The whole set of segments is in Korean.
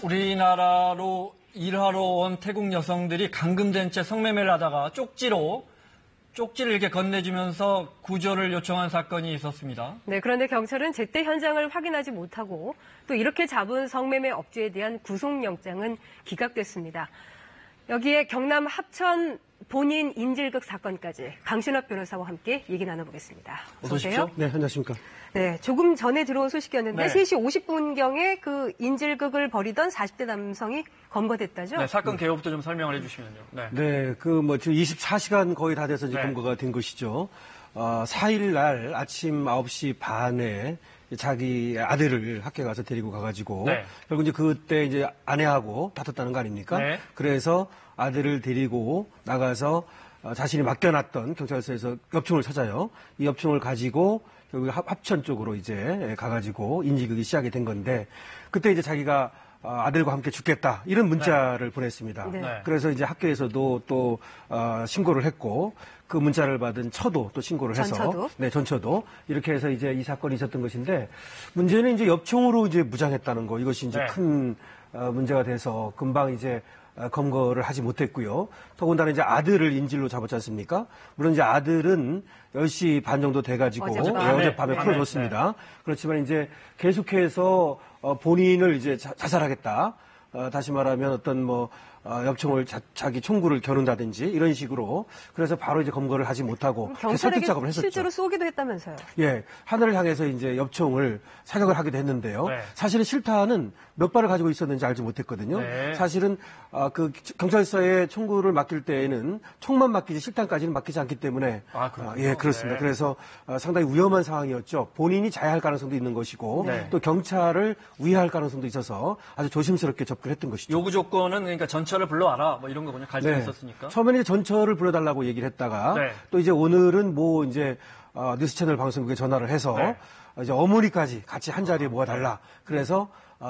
우리나라로 일하러 온 태국 여성들이 감금된 채 성매매를 하다가 쪽지를 이렇게 건네주면서 구조를 요청한 사건이 있었습니다. 네, 그런데 경찰은 제때 현장을 확인하지 못하고 또 이렇게 잡은 성매매 업주에 대한 구속영장은 기각됐습니다. 여기에 경남 합천 본인 인질극 사건까지 강신업 변호사와 함께 얘기 나눠보겠습니다. 어서 오십시오. 네, 안녕하십니까. 네, 조금 전에 들어온 소식이었는데 3시 50분경에 그 인질극을 벌이던 40대 남성이 검거됐다죠? 네, 사건 개요부터 좀 설명을 해주시면요. 네, 지금 24시간 거의 다 돼서 이제 검거가 된 것이죠. 4일 날 아침 9시 반에 자기 아들을 학교에 가서 데리고 가가지고 결국 이제 그때 이제 아내하고 다퉜다는 거 아닙니까? 네. 그래서 아들을 데리고 나가서 자신이 맡겨놨던 경찰서에서 엽총을 찾아요. 이 엽총을 가지고 결국 합천 쪽으로 이제 가가지고 인질극이 시작이 된 건데 그때 이제 자기가 아들과 함께 죽겠다 이런 문자를 보냈습니다. 그래서 이제 학교에서도 또 신고를 했고 그 문자를 받은 처도 또 신고를 해서 전처도 이렇게 해서 이제 이 사건이 있었던 것인데 문제는 이제 엽총으로 이제 무장했다는 거 이것이 이제 큰 문제가 돼서 금방 이제 검거를 하지 못했고요. 더군다나 이제 아들을 인질로 잡았지 않습니까? 물론 이제 아들은 10시 반 정도 돼가지고 어젯밤에 풀어줬습니다. 그렇지만 이제 계속해서 본인을 이제 자살하겠다. 다시 말하면 어떤 엽총을 자기 총구를 겨눈다든지 이런 식으로 그래서 바로 이제 검거를 하지 못하고 설득 작업을 했었죠. 실제로 쏘기도 했다면서요? 예, 하늘을 향해서 이제 엽총을 사격을 하기도 했는데요. 사실은 실탄은 몇 발을 가지고 있었는지 알지 못했거든요. 사실은 그 경찰서에 총구를 맡길 때에는 총만 맡기지 실탄까지는 맡기지 않기 때문에 예, 그렇습니다. 그래서 상당히 위험한 상황이었죠. 본인이 자해할 가능성도 있는 것이고 또 경찰을 위해할 가능성도 있어서 아주 조심스럽게 접근했던 것이죠. 요구 조건은 그러니까 전처를 불러와라 뭐 이런 거군요. 갈등이 있었으니까. 처음에는 이제 전처를 불러달라고 얘기를 했다가 또 이제 오늘은 이제 뉴스 채널 방송국에 전화를 해서 이제 어머니까지 같이 한 자리에 모아달라. 그래서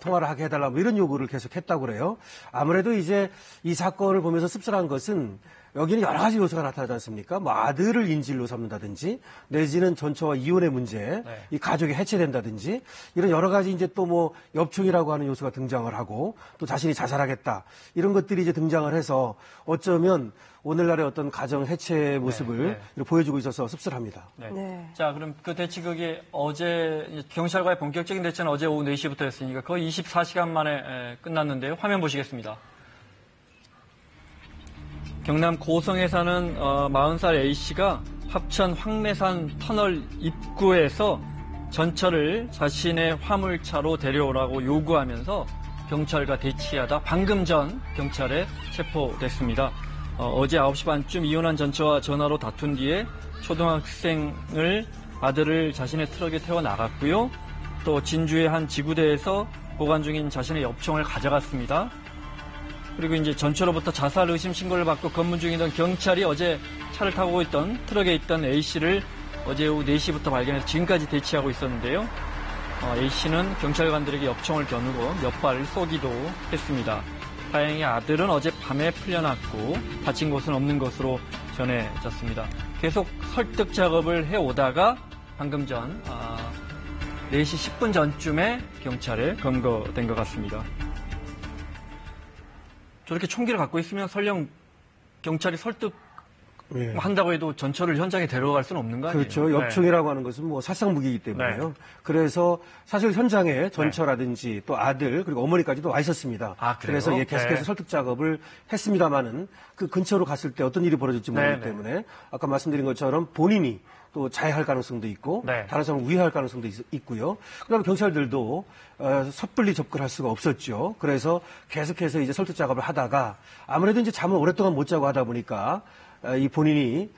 통화를 하게 해달라 뭐 이런 요구를 계속 했다고 그래요. 아무래도 이제 이 사건을 보면서 씁쓸한 것은 여기는 여러 가지 요소가 나타나지 않습니까? 아들을 인질로 삼는다든지 내지는 전처와 이혼의 문제, 이 가족이 해체된다든지 이런 여러 가지 이제 또 엽총이라고 하는 요소가 등장을 하고 또 자신이 자살하겠다 이런 것들이 이제 등장을 해서 어쩌면 오늘날의 어떤 가정 해체의 모습을 보여주고 있어서 씁쓸합니다. 자, 그럼 그 대치극이 어제 경찰과의 본격적인 대치는 어제 오후 4시부터였으니까 거의 24시간 만에 끝났는데요. 화면 보시겠습니다. 경남 고성에 사는 40살 A씨가 합천 황매산 터널 입구에서 전처를 자신의 화물차로 데려오라고 요구하면서 경찰과 대치하다 방금 전 경찰에 체포됐습니다. 어제 9시 반쯤 이혼한 전처와 전화로 다툰 뒤에 초등학생을 아들을 자신의 트럭에 태워 나갔고요. 또 진주의 한 지구대에서 보관 중인 자신의 엽총을 가져갔습니다. 그리고 이제 전처로부터 자살 의심 신고를 받고 검문 중이던 경찰이 어제 차를 타고 있던 트럭에 있던 A씨를 어제 오후 4시부터 발견해서 지금까지 대치하고 있었는데요. A씨는 경찰관들에게 엽총을 겨누고 몇 발을 쏘기도 했습니다. 다행히 아들은 어제 밤에 풀려났고 다친 곳은 없는 것으로 전해졌습니다. 계속 설득 작업을 해오다가 방금 전 4시 10분 전쯤에 경찰에 검거된 것 같습니다. 저렇게 총기를 갖고 있으면 설령 경찰이 설득한다고 해도 전처를 현장에 데려갈 수는 없는 거 아니에요? 그렇죠. 엽총이라고 하는 것은 살상 무기이기 때문에요. 그래서 사실 현장에 전처라든지 또 아들 그리고 어머니까지도 와 있었습니다. 그래서 계속해서 설득 작업을 했습니다마는 그 근처로 갔을 때 어떤 일이 벌어질지 모르기 때문에 아까 말씀드린 것처럼 본인이 또 자해할 가능성도 있고 다른 사람을 위해할 가능성도 있고요. 그다음에 경찰들도 섣불리 접근할 수가 없었죠. 그래서 계속해서 이제 설득 작업을 하다가 아무래도 이제 잠을 오랫동안 못 자고 하다 보니까 이 본인이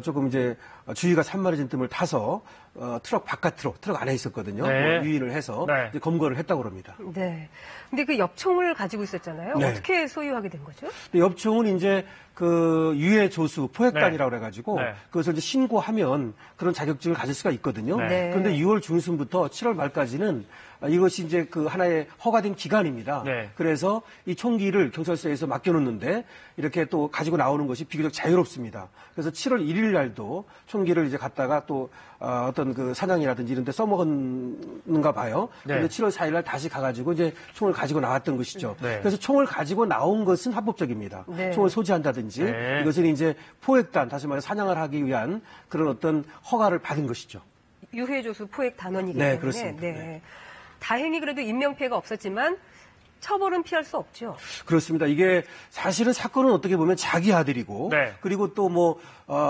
조금 이제 주위가 산만해진 뜸을 타서 트럭 바깥으로 트럭 안에 있었거든요. 유인을 해서 이제 검거를 했다고 합니다. 네. 근데 그 엽총을 가지고 있었잖아요. 어떻게 소유하게 된 거죠? 엽총은 이제 그 유해 조수 포획단이라고 그래가지고 네. 그것을 이제 신고하면 그런 자격증을 가질 수가 있거든요. 네. 그런데 6월 중순부터 7월 말까지는 이것이 이제 그 하나의 허가된 기간입니다. 네. 그래서 이 총기를 경찰서에서 맡겨놓는데 이렇게 또 가지고 나오는 것이 비교적 자유롭습니다. 그래서 7월 1일 날도 총기를 이제 갖다가 또 어떤 그 사냥이라든지 이런 데 써먹었는가 봐요. 네. 그런데 7월 4일 날 다시 가가지고 이제 총을 가지고 나왔던 것이죠. 네. 그래서 총을 가지고 나온 것은 합법적입니다. 네. 총을 소지한다든지 네. 이것은 이제 포획단, 다시 말해 사냥을 하기 위한 그런 어떤 허가를 받은 것이죠. 유해조수 포획 단원이기 네, 때문에. 그렇습니다. 네. 다행히 그래도 인명피해가 없었지만 처벌은 피할 수 없죠. 그렇습니다. 이게 사실은 사건은 어떻게 보면 자기 아들이고 네. 그리고 또 뭐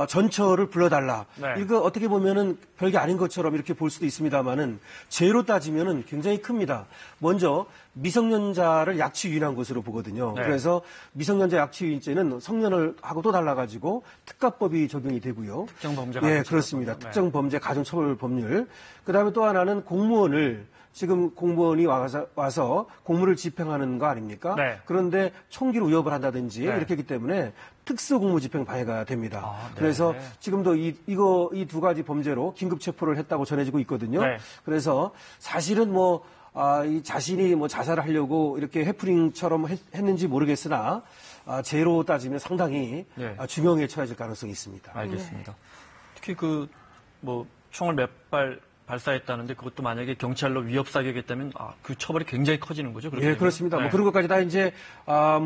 전처를 불러달라. 네. 이거 어떻게 보면은 별게 아닌 것처럼 이렇게 볼 수도 있습니다만은 죄로 따지면은 굉장히 큽니다. 먼저 미성년자를 약취 유인한 것으로 보거든요. 네. 그래서 미성년자 약취 유인죄는 성년을 하고 또 달라가지고 특가법이 적용이 되고요. 특정 범죄 예, 가중처벌. 그렇습니다. 네. 특정 범죄 가중처벌 법률. 그다음에 또 하나는 공무원을 지금 공무원이 와서 공무를 집행하는 거 아닙니까? 네. 그런데 총기로 위협을 한다든지 네. 이렇게 했기 때문에 특수공무집행 방해가 됩니다. 아, 네. 그래서 지금도 이 두 가지 범죄로 긴급 체포를 했다고 전해지고 있거든요. 네. 그래서 사실은 이 자신이 자살을 하려고 이렇게 해프닝처럼 했는지 모르겠으나 죄로 따지면 상당히 네. 중형에 처해질 가능성이 있습니다. 알겠습니다. 특히 총을 몇 발 발사했다는데 그것도 만약에 경찰로 위협 사격했다면 그 처벌이 굉장히 커지는 거죠. 그렇게 예, 되면? 그렇습니다. 네. 그런 것까지 다 이제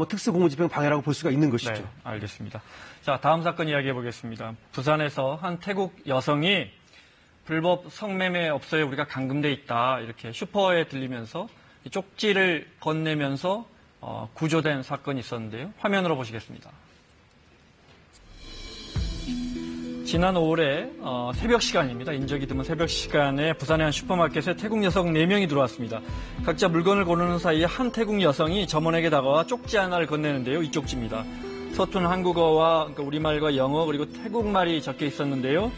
특수공무집행 방해라고 볼 수가 있는 것이죠. 네, 알겠습니다. 자, 다음 사건 이야기해 보겠습니다. 부산에서 한 태국 여성이 불법 성매매 업소에 우리가 감금돼 있다 이렇게 슈퍼에 들리면서 이 쪽지를 건네면서 구조된 사건이 있었는데요. 화면으로 보시겠습니다. 지난 5월에 새벽 시간입니다. 인적이 드문 새벽 시간에 부산의 한 슈퍼마켓에 태국 여성 4명이 들어왔습니다. 각자 물건을 고르는 사이에 한 태국 여성이 점원에게 다가와 쪽지 하나를 건네는데요. 이 쪽지입니다. 서툰 한국어와 우리말과 영어 그리고 태국말이 적혀 있었는데요.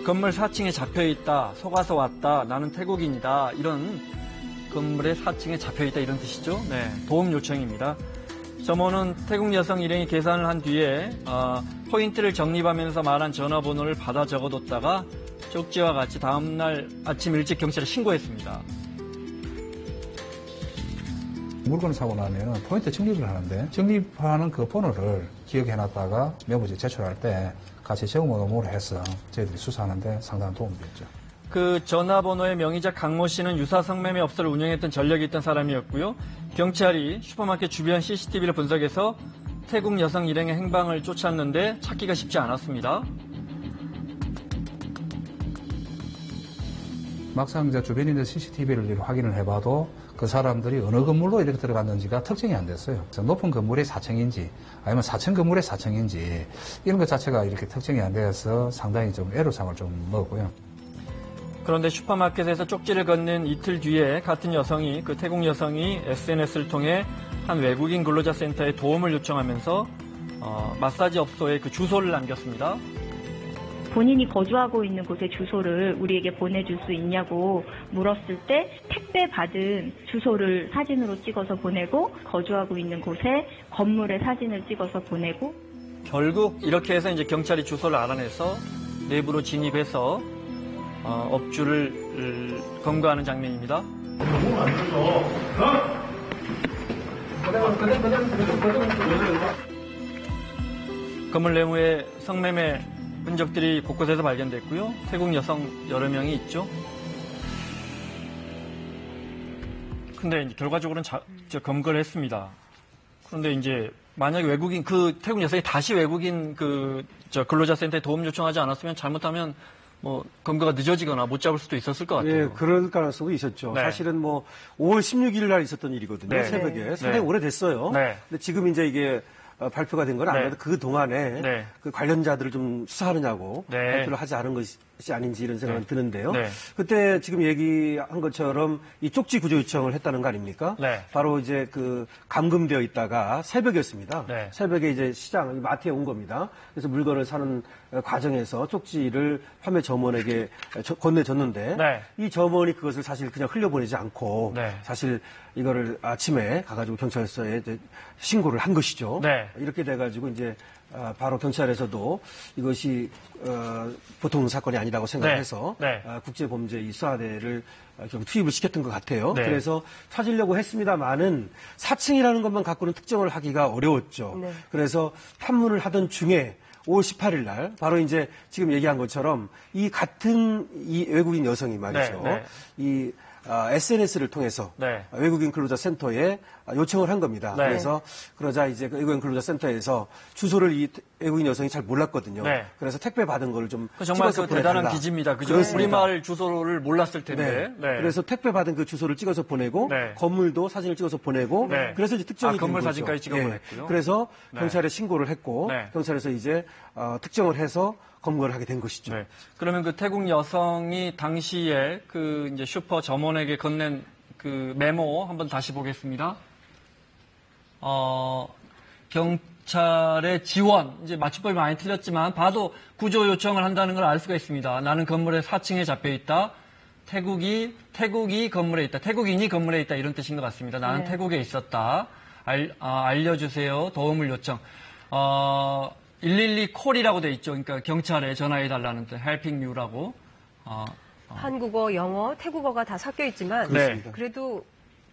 건물 4층에 잡혀있다. 속아서 왔다. 나는 태국인이다. 이런 건물의 4층에 잡혀있다 이런 뜻이죠. 네, 도움 요청입니다. 점원은 태국 여성 일행이 계산을 한 뒤에 포인트를 적립하면서 말한 전화번호를 받아 적어뒀다가 쪽지와 같이 다음날 아침 일찍 경찰에 신고했습니다. 물건을 사고 나면 포인트 적립을 하는데 적립하는 그 번호를 기억해놨다가 메모지에 제출할 때 같이 적어놓으므로 해서 저희들이 수사하는데 상당한 도움이 됐죠. 그 전화번호의 명의자 강모 씨는 유사 성매매 업소를 운영했던 전력이 있던 사람이었고요. 경찰이 슈퍼마켓 주변 CCTV를 분석해서 태국 여성 일행의 행방을 쫓았는데 찾기가 쉽지 않았습니다. 막상 이제 주변에 있는 CCTV를 확인을 해봐도 그 사람들이 어느 건물로 이렇게 들어갔는지가 특정이 안 됐어요. 높은 건물의 4층인지 아니면 4층 건물의 4층인지 이런 것 자체가 이렇게 특정이 안 돼서 상당히 좀 애로사항을 좀 먹었고요. 그런데 슈퍼마켓에서 쪽지를 건넨 이틀 뒤에 같은 여성이 그 태국 여성이 SNS를 통해 한 외국인 근로자 센터에 도움을 요청하면서 마사지 업소에 그 주소를 남겼습니다. 본인이 거주하고 있는 곳의 주소를 우리에게 보내줄 수 있냐고 물었을 때 택배 받은 주소를 사진으로 찍어서 보내고 거주하고 있는 곳에 건물의 사진을 찍어서 보내고 결국 이렇게 해서 이제 경찰이 주소를 알아내서 내부로 진입해서 업주를 검거하는 장면입니다. 건물 내부에 성매매 흔적들이 곳곳에서 발견됐고요. 태국 여성 여러 명이 있죠. 근데 이제 결과적으로는 검거를 했습니다. 그런데 이제 만약에 외국인 태국 여성이 다시 외국인 근로자 센터에 도움 요청하지 않았으면 잘못하면 검거가 늦어지거나 못 잡을 수도 있었을 것 같아요. 예, 그럴 가능성도 있었죠. 네. 사실은 5월 16일 날 있었던 일이거든요. 네. 새벽에. 상당히 오래됐어요. 네. 근데 지금 이제 이게 발표가 된 건 아무래도 네. 그 동안에 네. 그 관련자들을 좀 수사하느냐고 네. 발표를 하지 않은 것이 아닌지 이런 생각은 네. 드는데요. 네. 그때 지금 얘기한 것처럼 이 쪽지 구조 요청을 했다는 거 아닙니까? 네. 바로 이제 감금되어 있다가 새벽이었습니다. 네. 새벽에 이제 시장, 마트에 온 겁니다. 그래서 물건을 사는 과정에서 쪽지를 화매 점원에게 건네줬는데 네. 이 점원이 그것을 사실 그냥 흘려보내지 않고 네. 사실 이거를 아침에 가가지고 경찰서에 이제 신고를 한 것이죠. 네. 이렇게 돼가지고 이제 바로 경찰에서도 이것이 보통 사건이 아니라고 생각해서 네. 국제범죄 이 수사대를 결국 투입을 시켰던 것 같아요. 네. 그래서 찾으려고 했습니다만은 사칭이라는 것만 갖고는 특정을 하기가 어려웠죠. 네. 그래서 탐문을 하던 중에 5월 18일 날 바로 이제 지금 얘기한 것처럼 이 같은 이 외국인 여성이 말이죠. 네, 네. 이 SNS를 통해서 네. 외국인 근로자 센터에 요청을 한 겁니다. 네. 그래서 그러자 이제 그 외국인 근로자 센터에서 주소를 이 외국인 여성이 잘 몰랐거든요. 네. 그래서 택배 받은 거를 좀 정말 찍어서 그 대단한 보내달라. 기지입니다. 그죠? 그렇습니다. 우리말 주소를 몰랐을 텐데. 네. 그래서 택배 받은 그 주소를 찍어서 보내고 네. 건물도 사진을 찍어서 보내고 네. 그래서 이제 특정이 된 건물 거죠. 사진까지 찍어 예. 보냈고요. 그래서 네. 경찰에 신고를 했고 네. 경찰에서 이제 특정을 해서 검거를 하게 된 것이죠. 네. 그러면 그 태국 여성이 당시에 그 이제 슈퍼 점원에게 건넨 그 메모 한번 다시 보겠습니다. 경찰의 지원, 이제 맞춤법이 많이 틀렸지만 봐도 구조 요청을 한다는 걸 알 수가 있습니다. 나는 건물의 4층에 잡혀 있다. 태국이 건물에 있다. 태국인이 건물에 있다. 이런 뜻인 것 같습니다. 나는 네. 태국에 있었다. 알려주세요. 도움을 요청. 112 콜이라고 돼 있죠. 그러니까 경찰에 전화해 달라는 뜻, helping you라고. 한국어, 영어, 태국어가 다 섞여 있지만 그렇습니다. 그래도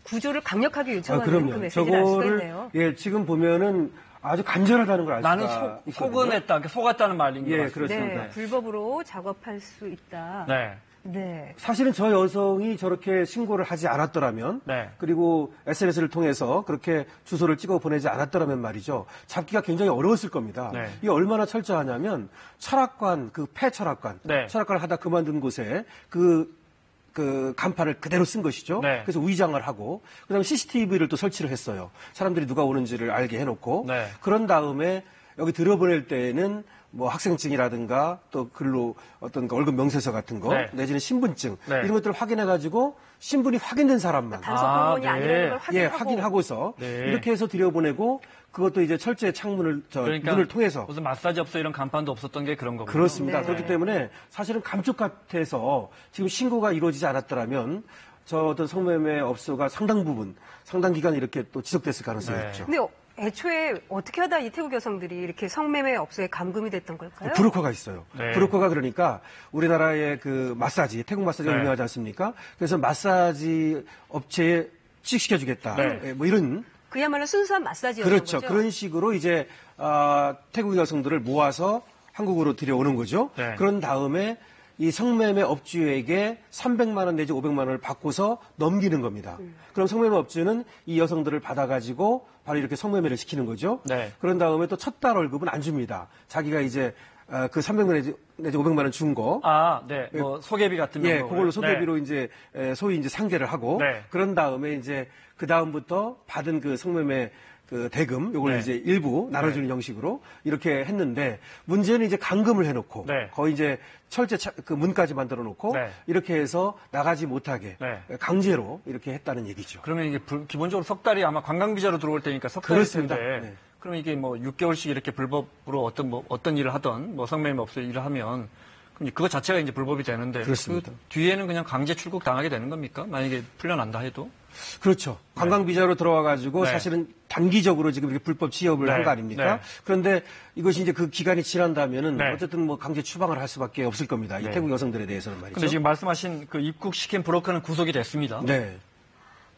구조를 강력하게 요청하는 그 그럼요. 메시지를 알 수가 있네요. 예, 지금 보면은 아주 간절하다는 걸 알 수가 나는 있거든요. 속음했다, 그러니까 속았다는 말인 것 예, 같습니다. 그렇습니다. 네, 불법으로 작업할 수 있다. 네. 네. 사실은 저 여성이 저렇게 신고를 하지 않았더라면 네. 그리고 SNS를 통해서 그렇게 주소를 찍어 보내지 않았더라면 말이죠. 잡기가 굉장히 어려웠을 겁니다. 네. 이게 얼마나 철저하냐면 철학관, 그 폐철학관, 네. 철학관을 하다 그만둔 곳에 그 간판을 그대로 쓴 것이죠. 네. 그래서 위장을 하고 그다음에 CCTV를 또 설치를 했어요. 사람들이 누가 오는지를 알게 해놓고 네. 그런 다음에 여기 들여보낼 때에는 뭐 학생증이라든가 또 근로 어떤 그 월급 명세서 같은 거 네. 내지는 신분증 네. 이런 것들을 확인해가지고 신분이 확인된 사람만 단속 공무원이 네. 아니라는 걸 예, 확인하고 확인하고서 네. 이렇게 해서 들여보내고 그것도 이제 철저히 창문을 그러니까 문을 통해서 무슨 마사지 업소 이런 간판도 없었던 게 그런 거군요. 그렇습니다. 네. 그렇기 때문에 사실은 감쪽 같아서 지금 신고가 이루어지지 않았더라면 저 어떤 성매매 업소가 상당 기간 이렇게 또 지속됐을 가능성이 네. 있죠. 근데 애초에 어떻게 하다 이 태국 여성들이 이렇게 성매매 업소에 감금이 됐던 걸까요? 브로커가 있어요. 네. 브로커가 그러니까 우리나라의 그 마사지, 태국 마사지가 네. 유명하지 않습니까? 그래서 마사지 업체에 취직시켜주겠다. 네. 예, 뭐 이런 그야말로 순수한 마사지였던 그렇죠. 거죠. 그런 식으로 이제 태국 여성들을 모아서 한국으로 들여오는 거죠. 네. 그런 다음에 이 성매매 업주에게 300만 원 내지 500만 원을 받고서 넘기는 겁니다. 그럼 성매매 업주는 이 여성들을 받아가지고 바로 이렇게 성매매를 시키는 거죠. 네. 그런 다음에 또 첫 달 월급은 안 줍니다. 자기가 이제 그 300만 내지 500만 원 준 거. 네. 뭐 소개비 같은 예, 거. 그걸로 소개비로 이제 소위 이제 상계를 하고 네. 그런 다음에 이제 그 다음부터 받은 그 성매매 그 대금 요걸 네. 이제 일부 나눠주는 형식으로 이렇게 했는데 문제는 이제 감금을 해놓고 네. 거의 이제 철제 그 문까지 만들어 놓고 네. 이렇게 해서 나가지 못하게 네. 강제로 이렇게 했다는 얘기죠. 그러면 이게 기본적으로 석 달이 아마 관광 비자로 들어올 때니까 석 달일 그렇습니다. 텐데. 네. 그럼 이게 뭐 6개월씩 이렇게 불법으로 어떤 일을 하던 뭐 성매매 업소 일을 하면 그럼 그거 자체가 이제 불법이 되는데 그렇습니다. 그 뒤에는 그냥 강제 출국 당하게 되는 겁니까? 만약에 풀려난다 해도? 그렇죠. 관광 비자로 들어와 가지고 네. 사실은 단기적으로 지금 이렇게 불법 취업을 네. 한 거 아닙니까? 네. 그런데 이것이 이제 그 기간이 지난다면은 네. 어쨌든 뭐 강제 추방을 할 수밖에 없을 겁니다. 이 네. 태국 여성들에 대해서는 말이죠. 근데 지금 말씀하신 그 입국시킨 브로커는 구속이 됐습니다. 네.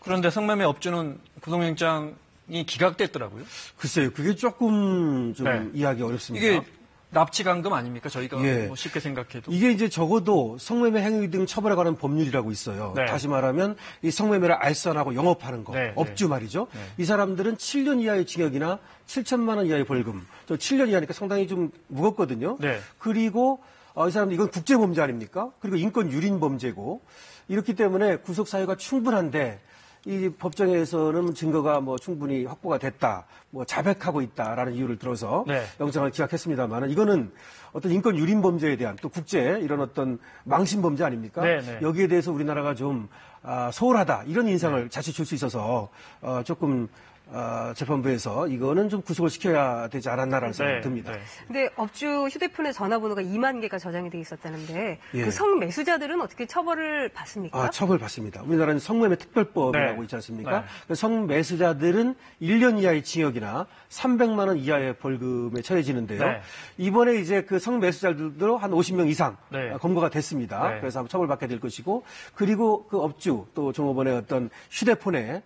그런데 성매매 업주는 구속영장이 기각됐더라고요. 글쎄요, 그게 조금 좀 네. 이해하기 어렵습니다. 이게 납치 강금 아닙니까? 저희가 예. 뭐 쉽게 생각해도. 이게 이제 적어도 성매매 행위 등 처벌에 관한 법률이라고 있어요. 네. 다시 말하면 이 성매매를 알선하고 영업하는 거, 네, 업주 네. 말이죠. 네. 이 사람들은 7년 이하의 징역이나 7천만 원 이하의 벌금, 또 7년 이하니까 상당히 좀 무겁거든요. 네. 그리고 이 사람들 이건 국제범죄 아닙니까? 그리고 인권 유린 범죄고 이렇기 때문에 구속 사유가 충분한데 이 법정에서는 증거가 뭐 충분히 확보가 됐다, 뭐 자백하고 있다라는 이유를 들어서 네. 영장을 기각했습니다만 이거는 어떤 인권 유린 범죄에 대한 또 국제 이런 어떤 망신 범죄 아닙니까? 네, 네. 여기에 대해서 우리나라가 좀 소홀하다 이런 인상을 자칫 줄 수 있어서 조금 재판부에서 이거는 좀 구속을 시켜야 되지 않았나라는 생각이 듭니다. 근데 업주 휴대폰의 전화번호가 2만 개가 저장이 돼 있었다는데 예. 그 성매수자들은 어떻게 처벌을 받습니까? 처벌받습니다. 우리나라는 성매매 특별법이라고 있지 않습니까? 성매수자들은 1년 이하의 징역이나 300만 원 이하의 벌금에 처해지는데요. 이번에 이제 그 성매수자들도 한 50명 이상 검거가 됐습니다. 그래서 한번 처벌받게 될 것이고, 그리고 그 업주 또 종업원의 어떤 휴대폰에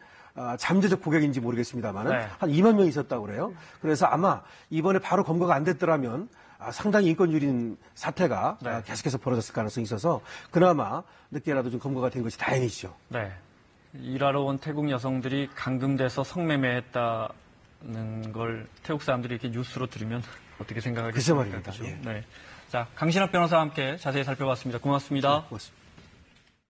잠재적 고객인지 모르겠습니다만은 한 2만 명이 있었다고 그래요. 그래서 아마 이번에 바로 검거가 안 됐더라면 상당히 인권유린 사태가 계속해서 벌어졌을 가능성이 있어서 그나마 늦게라도 좀 검거가 된 것이 다행이죠. 네. 일하러 온 태국 여성들이 감금돼서 성매매했다는 걸 태국 사람들이 이렇게 뉴스로 들으면 어떻게 생각하겠습니까? 글쎄 말입니다. 네. 자, 강신학 변호사와 함께 자세히 살펴봤습니다. 고맙습니다. 고맙습니다.